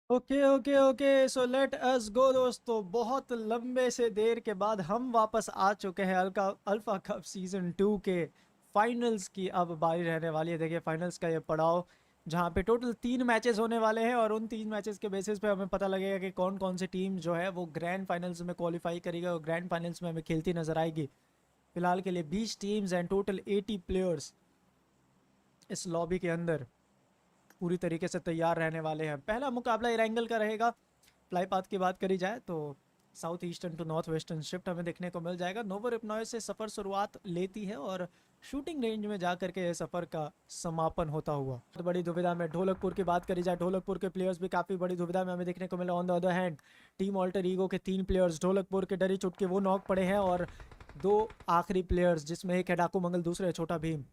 Okay okay okay, so let us go दोस्तों। बहुत लंबे से देर के बाद हम वापस आ चुके हैं अल्फा कप सीजन 2 के फाइनल्स की अब बारी रहने वाली है। देखिए फाइनल्स का ये पड़ाव जहाँ पे टोटल 3 मैचेस होने वाले हैं और उन 3 मैचेस के बेसिस पे हमें पता लगेगा कि कौन कौन सी टीम जो है वो ग्रैंड फाइनल्स में क्वालिफाई करेगी और ग्रैंड फाइनल्स में हमें खेलती नजर आएगी। फिलहाल के लिए 20 टीम्स एंड टोटल 80 प्लेयर्स इस लॉबी के अंदर पूरी तरीके से तैयार रहने वाले हैं। पहला मुकाबला इरेंगल का रहेगा। फ्लाई पाथ की बात करी जाए तो south eastern to north western shift हमें देखने को मिल जाएगा। नोवो रिपनॉय से सफ़र शुरुआत लेती है और शूटिंग रेंज में जाकर के सफ़र का समापन होता हुआ बहुत बड़ी दुविधा में ढोलकपुर की बात करी जाए। ढोलकपुर के प्लेयर्स भी काफ़ी बड़ी दुविधा में हमें देखने को मिला। On the other hand team alter ego के 3 प्लेयर्स ढोलकपुर के डरी चुट के वो नॉक पड़े हैं और 2 आखिरी प्लेयर्स जिसमें एक है डाकू मंगल, दूसरे है छोटा भीम।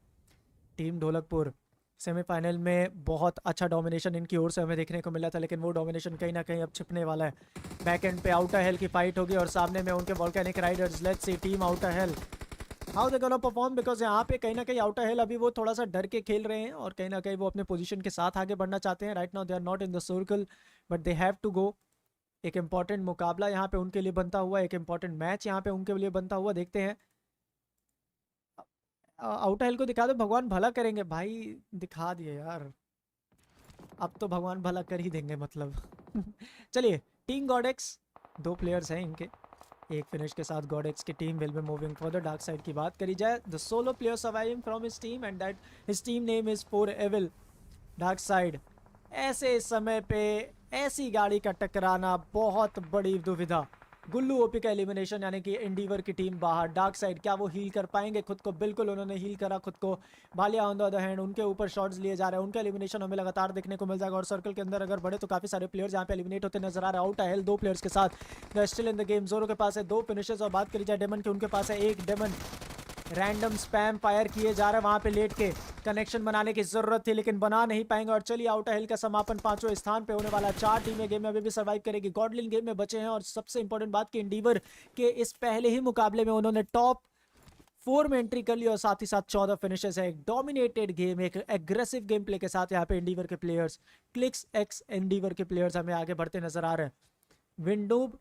टीम ढोलकपुर सेमीफाइनल में बहुत अच्छा डोमिनेशन इनकी ओर से हमें देखने को मिला था, लेकिन वो डोमिनेशन कहीं ना कहीं अब छिपने वाला है। बैक एंड पे आउटर हेल की फाइट होगी और सामने में उनके volcanic Riders. Let's see team outer hello how they gonna perform, because यहाँ पे कहीं ना कहीं आउटर हेल अभी वो थोड़ा सा डर के खेल रहे हैं और कहीं ना कहीं वो अपने पोजीशन के साथ आगे बढ़ना चाहते हैं। Right now they are not in the circle but they have to go. एक इंपॉर्टेंट मुकाबला यहाँ पे उनके लिए बनता हुआ, एक इंपॉर्टेंट मैच यहाँ पे उनके लिए बनता हुआ, देखते हैं। आउटर हेल को दिखा दो, भगवान भला करेंगे भाई। दिखा दिए यार, अब तो भगवान भला कर ही देंगे मतलब। चलिए टीम गॉडेक्स 2 प्लेयर्स हैं इनके। एक फिनिश के साथ गॉडेक्स की team will be moving for the dark side की बात करी जाए। The solo player surviving from his team and that his team name is for evil dark side. ऐसे समय पे ऐसी गाड़ी का टकराना बहुत बड़ी दुविधा। गुल्लू ओपी का एलिमिनेशन यानी कि एंडीवर की टीम बाहर। डार्क साइड क्या वो हील कर पाएंगे खुद को? बिल्कुल उन्होंने हील करा खुद को। Ballia on the other hand उनके ऊपर शॉट्स लिए जा रहे हैं, उनका एलिमिनेशन हमें लगातार देखने को मिल जाएगा। और सर्कल के अंदर अगर बढ़े तो काफी सारे प्लेयर्स यहाँ पे एलिमिनेट होते नजर आ रहे हैं। आउट हेल 2 प्लेयर्स के साथ स्टिल इन द गेम। जोरो के पास है 2 फिनिशेस और बात करी जाए डेमन की, उनके पास है एक डेमन। रैंडम स्पैम फायर किए जा रहे हैं वहां पे लेट के। कनेक्शन बनाने की जरूरत थी लेकिन बना नहीं पाएंगे। और चलिए आउटर हिल का समापन 5वें स्थान पे होने वाला। 4 टीमें गेम में अभी भी सर्वाइव करेगी। गॉडलिन गेम में बचे हैं और सबसे इंपॉर्टेंट बात कि इंडीवर के इस पहले ही मुकाबले में उन्होंने टॉप 4 में एंट्री कर ली और साथ ही साथ 14 फिनिशेस है। एक डोमिनेटेड गेम, एक एग्रेसिव गेम प्ले के साथ यहाँ पे इंडीवर के प्लेयर्स, क्लिक्स एक्स इंडीवर के प्लेयर्स हमें आगे बढ़ते नजर आ रहे हैं। विंडूब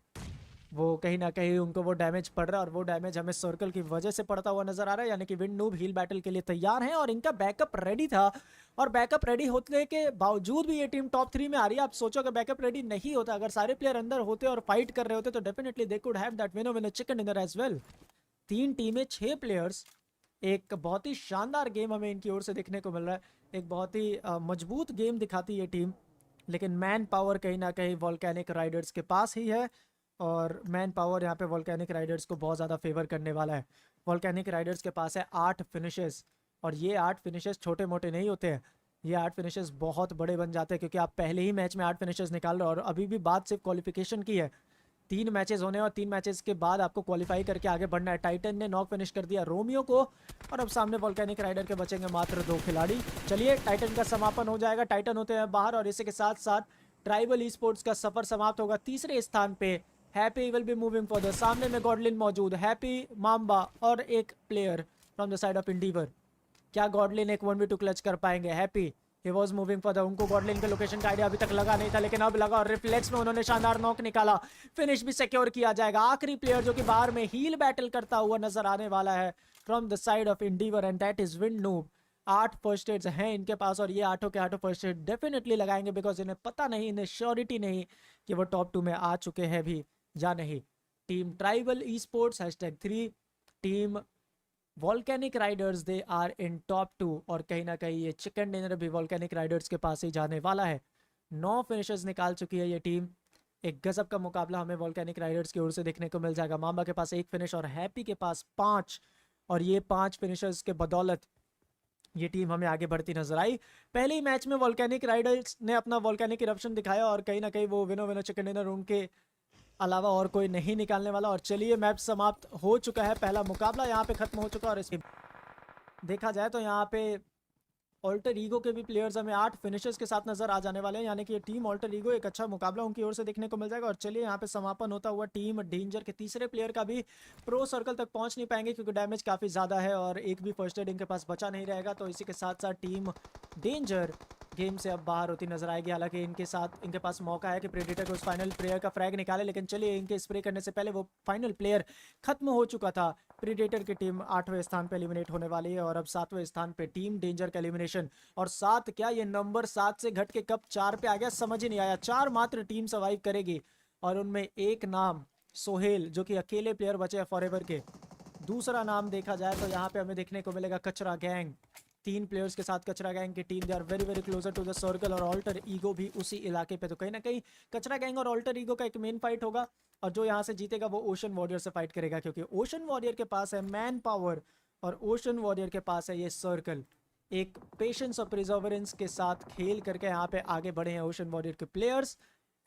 वो कहीं ना कहीं उनको वो डैमेज पड़ रहा है और वो डैमेज हमें सर्कल की वजह से पड़ता हुआ नजर आ रहा है। यानी कि विंड नूब हील बैटल के लिए तैयार हैं और इनका बैकअप रेडी था। और बैकअप रेडी होने के बावजूद भी ये टीम टॉप 3 में आ रही है। आप सोचो कि बैकअप रेडी नहीं होता, अगर सारे प्लेयर अंदर होते और फाइट कर रहे होते तो definitely they could have that winner chicken dinner as well. 3 टीमें 6 प्लेयर्स, एक बहुत ही शानदार गेम हमें इनकी ओर से देखने को मिल रहा है। एक बहुत ही मजबूत गेम दिखाती है ये टीम, लेकिन मैन पावर कहीं ना कहीं वॉल्केनिक राइडर्स के पास ही है। और मैन पावर यहाँ पे वॉल्केनिक राइडर्स को बहुत ज़्यादा फेवर करने वाला है। वॉल्केनिक राइडर्स के पास है 8 फिनिशेस और ये 8 फिनिशेस छोटे मोटे नहीं होते हैं। ये 8 फिनिशेस बहुत बड़े बन जाते हैं क्योंकि आप पहले ही मैच में 8 फिनिशेस निकाल रहे हो और अभी भी बात सिर्फ क्वालिफिकेशन की है। 3 मैचेस होने और 3 मैचेस के बाद आपको क्वालिफाई करके आगे बढ़ना है। टाइटन ने नॉक फिनिश कर दिया रोमियो को और अब सामने वॉल्केनिक राइडर के बचेंगे मात्र 2 खिलाड़ी। चलिए टाइटन का समापन हो जाएगा, टाइटन होते हैं बाहर और इसी के साथ साथ ट्राइबल ई स्पोर्ट्स का सफर समाप्त होगा। तीसरे स्थान पे happy will be moving for सामने में गॉडलिन मौजूद, हैप्पी, माम्बा और एक player from the side of Endeavour. क्या गॉडलिन एक 1v2 क्लच कर पाएंगे? हैप्पी ही वॉज मूविंग फॉर द, उनको गॉडलिन के लोकेशन का आइडिया अभी तक लगा नहीं था लेकिन अब लगा और रिफ्लेक्स में उन्होंने शानदार नॉक निकाला। फिनिश भी सिक्योर किया जाएगा। आखिरी प्लेयर जो कि बाहर में हील बैटल करता हुआ नजर आने वाला है from the side of Endeavour and that is wind noob. 8 first aids हैं इनके पास और ये 8 के 8 फर्स्ट एड डेफिनेटली लगाएंगे बिकॉज इन्हें पता नहीं, इन्हें श्योरिटी नहीं कि वो टॉप 2 में आ चुके हैं भी या नहीं। Team tribal e sports #3, team Volcanic Riders they are in top 2 और कहीं ना कहीं ये चिकन डिनर भी वॉल्केनिक राइडर्स के पास ही जाने वाला है। 9 फिनिशेस निकाल चुकी है ये टीम। एक गजब का मुकाबला हमें वॉल्केनिक राइडर्स की ओर से देखने को मिल जाएगा। मामा के पास 1 फिनिश और हैप्पी के पास 5 और ये 5 फिनिशर्स के बदौलत ये टीम हमें आगे बढ़ती नजर आई। पहले ही मैच में वॉल्केनिक राइडर्स ने अपना वॉल्केनिक इरप्शन दिखाया और कहीं ना कहीं वो विनो विनो चिकन डिनर उनके अलावा और कोई नहीं निकालने वाला। और चलिए मैच समाप्त हो चुका है, पहला मुकाबला यहाँ पे खत्म हो चुका है और इसके देखा जाए तो यहाँ पे ऑल्टर ईगो के भी प्लेयर्स हमें 8 फिनिशेस के साथ नजर आ जाने वाले हैं। यानी कि ये टीम ऑल्टर ईगो एक अच्छा मुकाबला उनकी ओर से देखने को मिल जाएगा। और चलिए यहाँ पे समापन होता हुआ टीम डेंजर के तीसरे प्लेयर का भी प्रो सर्कल तक पहुंच नहीं पाएंगे क्योंकि डैमेज काफ़ी ज़्यादा है और एक भी फर्स्ट एड इनके पास बचा नहीं रहेगा। तो इसी के साथ साथ टीम डेंजर गेम से अब बाहर होती नजर आएगी। हालांकि इनके पास मौका है कि प्रेडेटर को उस फाइनल प्लेयर का फ्रैग निकाले, लेकिन चलिए इनके स्प्रे करने से पहले वो फाइनल प्लेयर खत्म हो चुका था। प्रेडेटर की टीम 8वें स्थान पे एलिमिनेट होने वाली है और अब 7वें स्थान पे टीम डेंजर का एलिमिनेशन। और 7 क्या, ये नंबर 7 से घट के कब 4 पे आ गया समझ ही नहीं आया। 4 मात्र टीम सर्वाइव करेगी और उनमें एक नाम सोहेल जो कि अकेले प्लेयर बचे हैं फॉरएवर के। दूसरा नाम देखा जाए तो यहाँ पे हमें देखने को मिलेगा कचरा गैंग। 3 प्लेयर्स के साथ कचरा गैंग की team, they are very very closer to the circle. और ऑल्टर ईगो भी उसी इलाके पे, तो कहीं ना कहीं कचरा गैंग और ऑल्टर ईगो का एक मेन फाइट होगा। और जो यहाँ से जीतेगा वो ओशन वॉरियर से फाइट करेगा, क्योंकि ओशन वॉरियर के पास है मैन पावर और ओशन वॉरियर के पास है ये सर्कल। एक पेशेंस और प्रिजर्वेंस के साथ खेल करके यहाँ पे आगे बढ़े हैं ओशन वॉरियर के players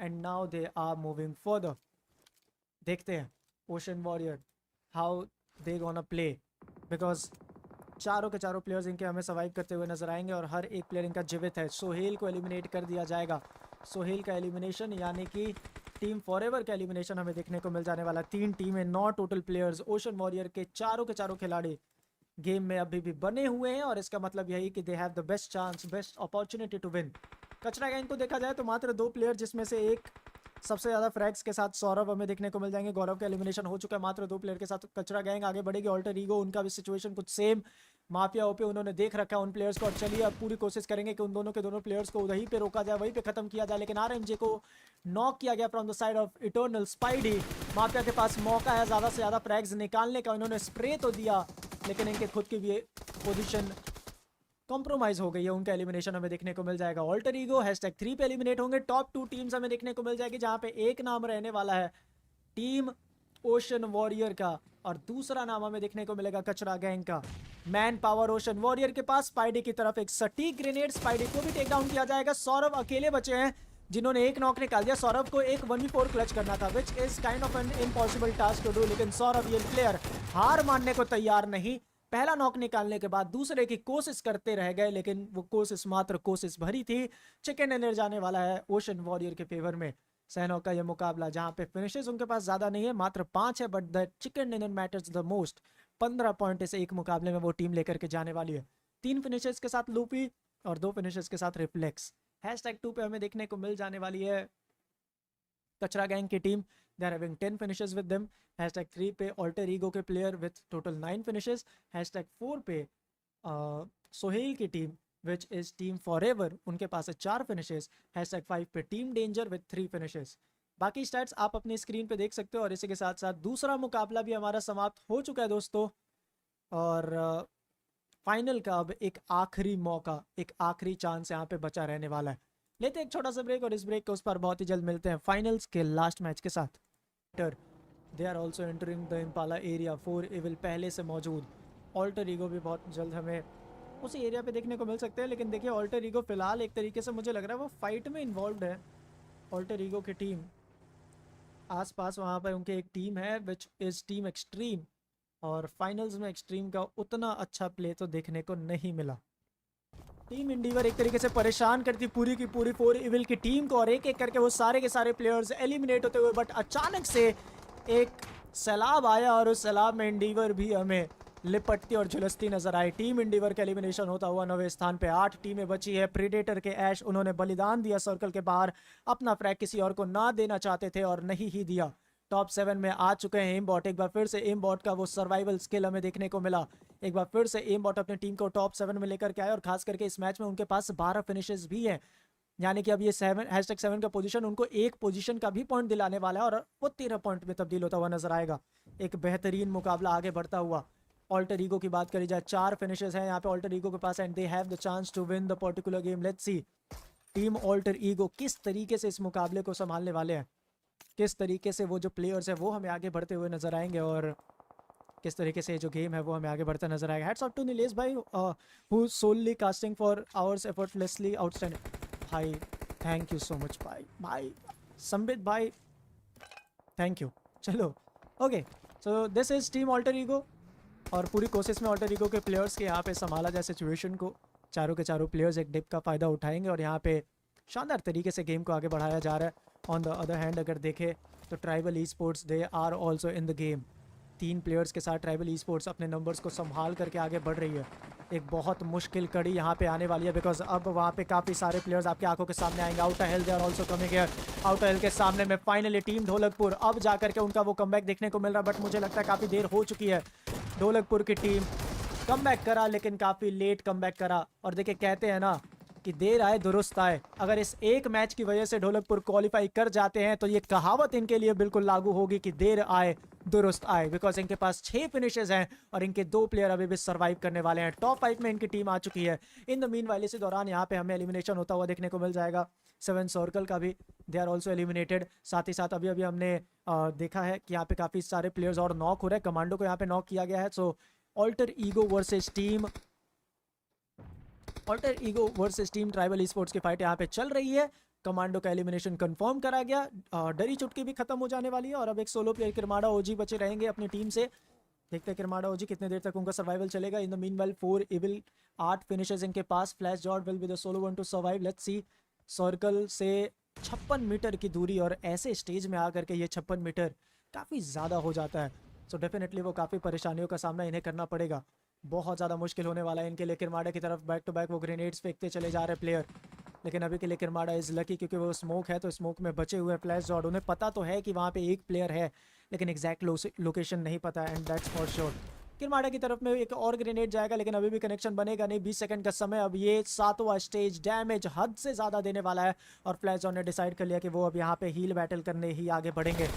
and now they are moving further. देखते हैं Ocean Warrior how they gonna play, because चारों के चारों प्लेयर्स इनके हमें सर्वाइव करते हुए नजर आएंगे और हर एक प्लेयर इनका जीवित है। सोहेल को एलिमिनेट कर दिया जाएगा। सोहेल का एलिमिनेशन यानी कि टीम फॉरएवर का एलिमिनेशन हमें देखने को मिल जाने वाला। 3 टीमें, 9 टोटल प्लेयर्स। ओशन वॉरियर के चारों खिलाड़ी गेम में अभी भी बने हुए हैं और इसका मतलब यही कि they have the best chance, best opportunity to win. Kachra Gang को देखा जाए तो मात्र 2 प्लेयर, जिसमें से एक सबसे ज़्यादा फ्रैग्स के साथ सौरभ हमें देखने को मिल जाएंगे। गौरव का एलिमिनेशन हो चुका है। मात्र 2 प्लेयर के साथ कचरा गैंग आगे बढ़ेगी। ऑल्टर ईगो, उनका भी सिचुएशन कुछ सेम। माफिया ओपी उन्होंने देख रखा है उन प्लेयर्स को और चलिए अब पूरी कोशिश करेंगे कि उन दोनों के दोनों प्लेयर्स को वहीं पे रोका जाए, वहीं पे खत्म किया जाए। लेकिन आरएमजे को नॉक किया गया from the side of eternal spidey. Mafia के पास मौका है ज़्यादा से ज़्यादा फ्रैग्स निकालने का। उन्होंने स्प्रे तो दिया लेकिन इनके खुद की भी पोजीशन कॉम्प्रोमाइज हो गई है। उनका एलिमिनेशन हमें देखने को मिल जाएगा। ऑल्टर ईगो #3 पे एलिमिनेट होंगे। टॉप 2 टीम्स हमें देखने को मिल जाएगी, जहां पे एक नाम रहने वाला है टीम ओशन वॉरियर का और दूसरा नाम हमें देखने को मिलेगा कचरा गैंग का। मैन पावर ओशन वॉरियर के पास, स्पाइडी की तरफ एक सटीक ग्रेनेड, स्पाइडी को भी टेक डाउन किया जाएगा। सौरभ अकेले बचे हैं जिन्होंने एक नॉक निकाल दिया। सौरभ को एक 1v4 क्लच करना था, which is kind of an impossible task to do. लेकिन सौरभ ये प्लेयर हार मानने को तैयार नहीं। पहला नॉक निकालने के बाद दूसरे की कोशिश करते रह गए, लेकिन वो कोशिश मात्र कोशिश भरी थी। चिकन डिनर जाने वाला है ओशन वॉरियर के फेवर में। सहनों का यह मुकाबला जहां पे फिनिशेस उनके पास ज्यादा नहीं है, मात्र 5 है, but the chicken dinner matters the most. 15 point इस एक मुकाबले में वो टीम लेकर के जाने वाली है। 3 फिनिशेस के साथ लूपी और 2 फिनिशेस के साथ रिफ्लेक्स। #2 पे हमें देखने को मिल जाने वाली है कचरा गैंग की team, they are having 10 finishes with them. #3 पे ऑल्टर ईगो के प्लेयर विद टोटल 9 फिनिशेस। #4 पे सोहेल की team which is team Forever, उनके पास है 4 फिनिशेस। #5 पे टीम डेंजर विद 3 फिनिशेस। बाकी स्टैट्स आप अपनी स्क्रीन पे देख सकते हो और इसी के साथ साथ दूसरा मुकाबला भी हमारा समाप्त हो चुका है दोस्तों। और फाइनल का अब एक आखिरी मौका, एक आखिरी चांस यहाँ पे बचा रहने वाला है। लेते हैं एक छोटा सा ब्रेक और इस ब्रेक के उस पर बहुत ही जल्द मिलते हैं फाइनल्स के लास्ट मैच के साथ। They are also entering the Impala area. 4 Evil पहले से मौजूद। ऑल्टर ईगो भी बहुत जल्द हमें उसी एरिया पे देखने को मिल सकते हैं। लेकिन देखिए ऑल्टर ईगो फिलहाल एक तरीके से मुझे लग रहा है वो फाइट में इन्वॉल्व है। ऑल्टर ईगो की टीम आसपास वहाँ पर उनके एक टीम है विच इज़ टीम एक्सट्रीम, और फाइनल्स में एक्सट्रीम का उतना अच्छा प्ले तो देखने को नहीं मिला। टीम इंडिवर एक तरीके से परेशान करती पूरी की पूरी 4 इविल की टीम को और एक एक करके वो सारे के सारे प्लेयर्स एलिमिनेट होते हुए, बट अचानक से एक सैलाब आया और उस सैलाब में इंडिवर भी हमें लिपटती और झुलसती नजर आई। टीम इंडिवर का एलिमिनेशन होता हुआ 9वें स्थान पे। 8 टीमें बची है। प्रेडेटर के ऐश उन्होंने बलिदान दिया सर्कल के बाहर, अपना फ्रैग किसी और को ना देना चाहते थे और नहीं ही दिया। टॉप 7 में आ चुके हैं एम बॉट। एक बार फिर से एम बॉट का वो सर्वाइवल स्किल हमें देखने को मिला। एक बार फिर से एम बॉट अपनी टीम को टॉप 7 में लेकर के आए और खास करके इस मैच में उनके पास 12 फिनिशेस भी हैं। यानी कि अब ये #7 का पोजीशन उनको एक पोजीशन का भी पॉइंट दिलाने वाला है और वो 13 पॉइंट में तब्दील होता हुआ नजर आएगा। एक बेहतरीन मुकाबला आगे बढ़ता हुआ। ऑल्टर ईगो की बात करी जाए, 4 फिनिशेस हैं यहाँ पे ऑल्टर ईगो के पास and they have the chance to win the particular game. Let's see team alter ego किस तरीके से इस मुकाबले को संभालने वाले हैं, किस तरीके से वो जो प्लेयर्स है वो हमें आगे बढ़ते हुए नजर आएंगे और किस तरीके से जो गेम है वो हमें आगे बढ़ता नजर आएगा। हैट्स ऑफ टू नीलेश भाई who solely casting for hours effortlessly outstanding. भाई थैंक यू सो मच भाई संबित भाई, थैंक यू। चलो okay, so this is team alter ego और पूरी कोशिश में ऑल्टर ईगो के प्लेयर्स के यहाँ पे संभाला जाए सिचुएशन को। चारों के चारों प्लेयर्स एक डिप का फ़ायदा उठाएंगे और यहाँ पे शानदार तरीके से गेम को आगे बढ़ाया जा रहा है। ऑन द अदर हैंड अगर देखें तो tribal e sports they are also in the game. 3 players के साथ ट्राइबल ई स्पोर्ट्स अपने नंबर्स को संभाल करके आगे बढ़ रही है। एक बहुत मुश्किल कड़ी यहाँ पे आने वाली है, बिकॉज अब वहाँ पे काफ़ी सारे प्लेयर्स आपकी आंखों के सामने आएंगे। Outer hell they are also coming here. Outer hell के सामने में फाइनली टीम ढोलकपुर अब जा करके उनका वो कमबैक देखने को मिल रहा है, बट मुझे लगता है काफ़ी देर हो चुकी है। ढोलकपुर की टीम कमबैक करा, लेकिन काफ़ी लेट कमबैक करा। और देखिए कहते हैं ना कि देर आए दुरुस्त आए। अगर इस एक मैच की वजह से ढोलकपुर क्वालिफाई कर जाते हैं तो ये कहावत इनके लिए बिल्कुल लागू होगी कि देर आए दुरुस्त आए, बिकॉज इनके पास 6 फिनिशेस हैं और इनके 2 प्लेयर अभी भी सर्वाइव करने वाले हैं। टॉप 5 में इनकी टीम आ चुकी है। इन द मीन वाइल इसी दौरान यहाँ पे हमें एलिमिनेशन होता हुआ देखने को मिल जाएगा। 7 सर्कल का भी दे आर ऑल्सो एलिमिनेटेड। साथ ही साथ अभी अभी हमने देखा है कि यहाँ पे काफ़ी सारे प्लेयर्स और नॉक हो रहे हैं। कमांडो को यहाँ पे नॉक किया गया है। So alter ego versus team tribal ई स्पोर्ट्स की फाइट यहाँ पे चल रही है। कमांडो का एलिमिनेशन कंफर्म करा गया। डरी चुटकी भी खत्म हो जाने वाली है और अब एक सोलो प्लेयर किरमाड़ा ओजी बचे रहेंगे अपनी टीम से। देखते हैं किरमाड़ा ओजी कितने देर तक उनका सर्वाइवल चलेगा। In the meanwhile 4 evil 8 finishes इनके पास। Flash jord will be the solo one to survive. Let's see. Circle से 56 मीटर की दूरी और ऐसे स्टेज में आकर के ये 56 मीटर काफ़ी ज़्यादा हो जाता है। सो डेफिनेटली वो काफ़ी परेशानियों का सामना इन्हें करना पड़ेगा। बहुत ज़्यादा मुश्किल होने वाला है इनके लिए। किरमाड़ा की तरफ बैक टू बैक वो ग्रेनेड्स फेंकते चले जा रहे प्लेयर, लेकिन अभी के लिए किरमाड़ा इज़ लकी क्योंकि वो स्मोक है तो स्मोक में बचे हुए फ्लैश जॉर्ड। उन्हें पता तो है कि वहाँ पे एक प्लेयर है, लेकिन एग्जैक्ट लोकेशन नहीं पता है, एंड दैट्स फॉर श्योर। किरमाड़ा की तरफ में एक और ग्रेनेड जाएगा, लेकिन अभी भी कनेक्शन बनेगा नहीं। 20 सेकंड का समय। अब ये 7वां स्टेज डैमेज हद से ज़्यादा देने वाला है और फ्लैश जॉर्ड ने डिसाइड कर लिया कि वो अब यहाँ पे हील बैटल करने ही आगे बढ़ेंगे।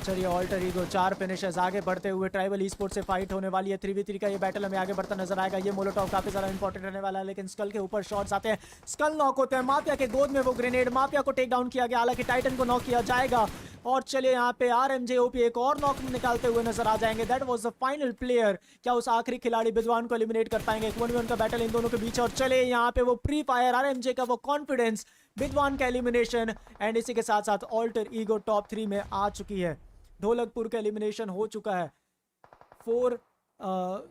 चलिए ऑल्टर ईगो 4 फिनिशर्स आगे बढ़ते हुए ट्राइबल ई स्पोर्ट्स से फाइट होने वाली है। 3v3 का ये बैटल हमें आगे बढ़ता नजर आएगा। ये मोलोटॉव काफी ज्यादा इंपॉर्टेंट रहने वाला है, लेकिन स्कल के ऊपर शॉट्स आते हैं। स्कल नॉक होते हैं। माफिया के गोद में वो ग्रेनेड, माफिया को टेक डाउन किया गया, हालांकि टाइटन को नॉक किया जाएगा। और चलिए यहाँ पे आरएमजे ओपी एक और नॉक निकालते हुए नजर आ जाएंगे। That was the final player. क्या उस आखिरी खिलाड़ी विद्वान को एलिमिनेट कर पाएंगे? 1v1 का बैटल इन दोनों के बीच। और चले यहाँ पे वो प्री फायर आरएमजे का वो कॉन्फिडेंस, विद्वान का एलिमिनेशन, एंड इसी के साथ साथ ऑल्टर ईगो टॉप 3 में आ चुकी है। ढोलकपुर का एलिमिनेशन हो चुका है। 4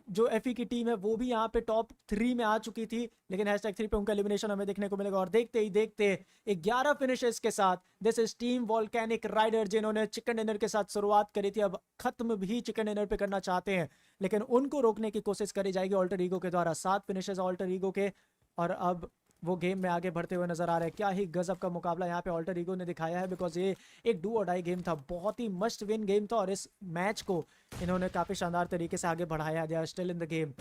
जो एफई की टीम है वो भी यहाँ पे टॉप 3 में आ चुकी थी, लेकिन #3 पे उनका एलिमिनेशन हमें देखने को मिलेगा। और देखते ही देखते 11 फिनिशेस के साथ this is team volcanic rider, जिन्होंने चिकन डिनर के साथ शुरुआत करी थी, अब खत्म भी चिकन डिनर पे करना चाहते हैं, लेकिन उनको रोकने की कोशिश करी जाएगी ऑल्टर ईगो के द्वारा। 7 फिनिशेस ऑल्टर ईगो के, और अब वो गेम में आगे बढ़ते हुए नजर आ रहे हैं। क्या ही गजब का मुकाबला यहाँ पे ऑल्टर ईगो ने दिखाया है, बिकॉज ये एक डू और डाई गेम था, बहुत ही मस्ट विन गेम था, और इस मैच को इन्होंने काफी शानदार तरीके से आगे बढ़ाया। They are still in the game.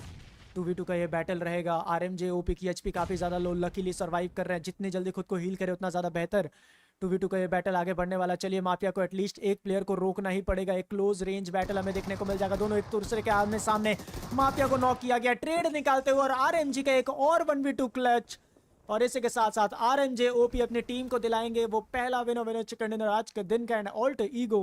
2v2 का ये बैटल रहेगा। आरएमजे ओपी की एचपी काफी ज्यादा लो, लकीली सर्वाइव कर रहे हैं। जितनी जल्दी खुद को हील करे उतना ज्यादा बेहतर। 2v2 का ये बैटल आगे बढ़ने वाला। चलिए माफिया को एटलीस्ट एक प्लेयर को रोकना ही पड़ेगा। एक क्लोज रेंज बैटल हमें देखने को मिल जाएगा। दोनों एक दूसरे के आमने सामने। माफिया को नॉक किया गया ट्रेड निकालते हुए, और आरएमजी का एक और 1v2 क्लच। और इसी के साथ साथ आरएमजे ओपी अपनी टीम को दिलाएंगे वो पहला विनर चिकन डिनर आज के दिन का। एंड ऑल्टर ईगो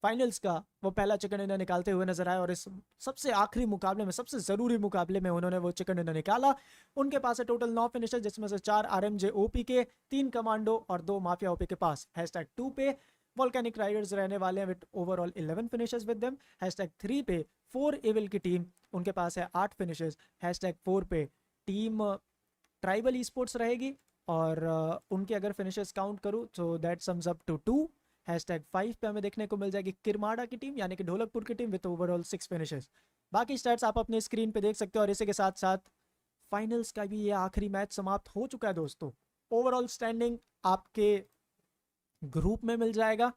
फाइनल्स का वो पहला चिकन डिनर निकालते हुए नजर आया, और इस सबसे आखिरी मुकाबले में, सबसे जरूरी मुकाबले में उन्होंने वो चिकन डिनर निकाला। उनके पास है टोटल 9 फिनिशर, जिसमें से 4 आरएमजे ओपी के, 3 कमांडो और 2 माफिया ओपी के पास। #2 पे वोल्केनिक राइडर्स रहने वाले हैं with overall 11 finishers with them. #3 पे 4 इविल की टीम, उनके पास है 8 फिनिशर्स। #4 पे टीम ट्राइबल ई स्पोर्ट्स रहेगी, और उनके अगर फिनिशर्स काउंट करूँ तो दैट सम्स अप टू 2। #5 पे हमें देखने को मिल जाएगी किरमाड़ा की टीम, यानी कि ढोलकपुर की टीम, विद ओवरऑल 6 फिनिशर्स। बाकी स्टैट्स आप अपने स्क्रीन पे देख सकते हो। और इसी के साथ साथ फाइनल्स का भी ये आखिरी मैच समाप्त हो चुका है दोस्तों। ओवरऑल स्टैंडिंग आपके ग्रुप में मिल जाएगा।